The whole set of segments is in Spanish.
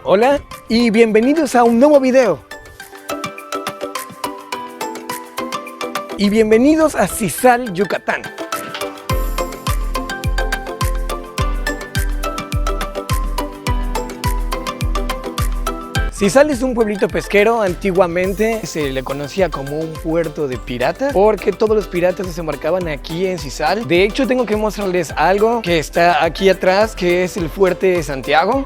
Hola y bienvenidos a un nuevo video. Y bienvenidos a Cizal, Yucatán. Cizal es un pueblito pesquero. Antiguamente se le conocía como un puerto de piratas porque todos los piratas desembarcaban aquí en Cizal. De hecho, tengo que mostrarles algo que está aquí atrás, que es el Fuerte de Santiago.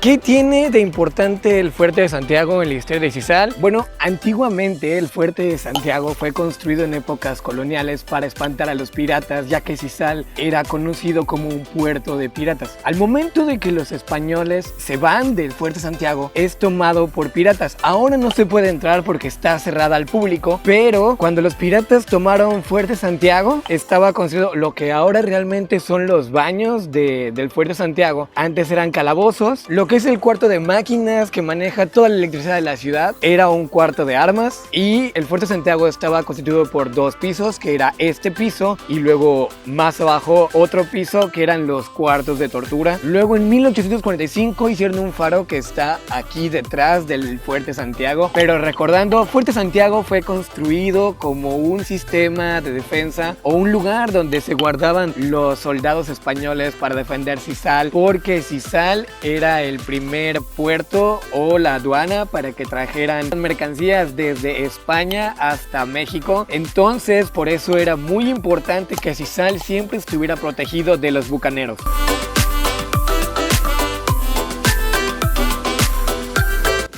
¿Qué tiene de importante el Fuerte de Santiago en la historia de Cizal? Bueno, antiguamente el Fuerte de Santiago fue construido en épocas coloniales para espantar a los piratas, ya que Cizal era conocido como un puerto de piratas. Al momento de que los españoles se van del Fuerte de Santiago, es tomado por piratas. Ahora no se puede entrar porque está cerrada al público, pero cuando los piratas tomaron Fuerte de Santiago, estaba construido lo que ahora realmente son los baños del Fuerte de Santiago. Antes eran calabozos. Lo que es el cuarto de máquinas que maneja toda la electricidad de la ciudad era un cuarto de armas, y el Fuerte de Santiago estaba constituido por dos pisos, que era este piso y luego más abajo otro piso que eran los cuartos de tortura. Luego en 1845 hicieron un faro que está aquí detrás del Fuerte de Santiago, pero recordando, Fuerte Santiago fue construido como un sistema de defensa o un lugar donde se guardaban los soldados españoles para defender Cizal, porque Cizal era el primer puerto o la aduana para que trajeran mercancías desde España hasta México. Entonces, por eso era muy importante que Cizal siempre estuviera protegido de los bucaneros.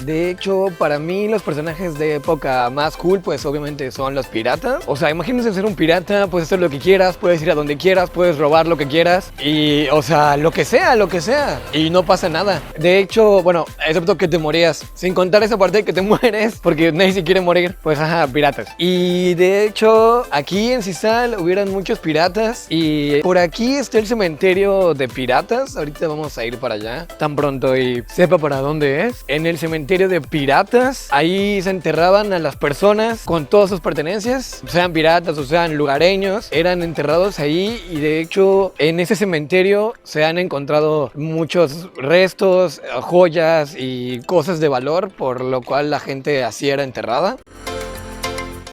De hecho, para mí los personajes de época más cool, pues obviamente son los piratas. O sea, imagínense ser un pirata, puedes hacer lo que quieras, puedes ir a donde quieras, puedes robar lo que quieras y, o sea, lo que sea, y no pasa nada. De hecho, bueno, excepto que te morías, sin contar esa parte de que te mueres, porque nadie se quiere morir, pues ajá, piratas. Y de hecho, aquí en Cizal hubieran muchos piratas y por aquí está el cementerio de piratas. Ahorita vamos a ir para allá, tan pronto y sepa para dónde es. En el cementerio de piratas, ahí se enterraban a las personas con todas sus pertenencias, sean piratas o sean lugareños, eran enterrados ahí. Y de hecho en ese cementerio se han encontrado muchos restos, joyas y cosas de valor, por lo cual la gente así era enterrada.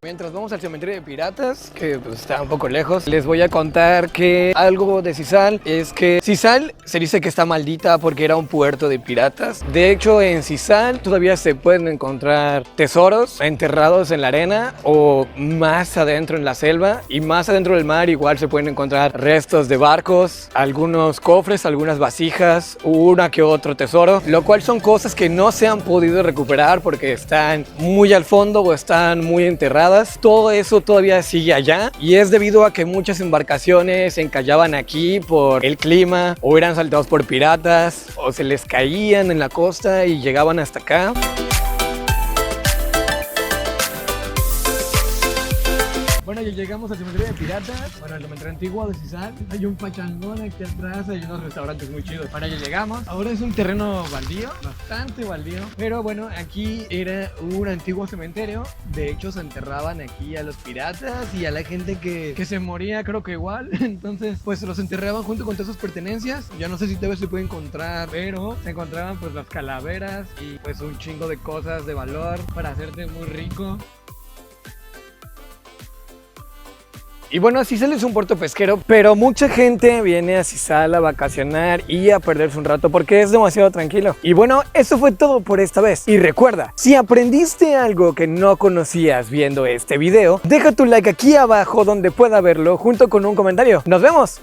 Mientras vamos al cementerio de piratas, que pues, está un poco lejos, les voy a contar que algo de Cizal es que Cizal se dice que está maldita porque era un puerto de piratas. De hecho, en Cizal todavía se pueden encontrar tesoros enterrados en la arena o más adentro en la selva, y más adentro del mar igual se pueden encontrar restos de barcos, algunos cofres, algunas vasijas, una que otro tesoro, lo cual son cosas que no se han podido recuperar porque están muy al fondo o están muy enterradas. Todo eso todavía sigue allá y es debido a que muchas embarcaciones se encallaban aquí por el clima, o eran saltados por piratas, o se les caían en la costa y llegaban hasta acá. Bueno, ya llegamos al cementerio de piratas. Bueno, el cementerio antiguo de Cizal. Hay un pachangón aquí atrás, hay unos restaurantes muy chidos. Bueno, ya llegamos. Ahora es un terreno baldío, bastante baldío. Pero bueno, aquí era un antiguo cementerio. De hecho, se enterraban aquí a los piratas y a la gente que se moría, creo que igual. Entonces, pues los enterraban junto con todas sus pertenencias. Yo no sé si todavía se puede encontrar, pero se encontraban pues las calaveras y pues un chingo de cosas de valor para hacerte muy rico. Y bueno, Cizal es un puerto pesquero, pero mucha gente viene a Cizal a vacacionar y a perderse un rato porque es demasiado tranquilo. Y bueno, eso fue todo por esta vez. Y recuerda, si aprendiste algo que no conocías viendo este video, deja tu like aquí abajo donde pueda verlo junto con un comentario. ¡Nos vemos!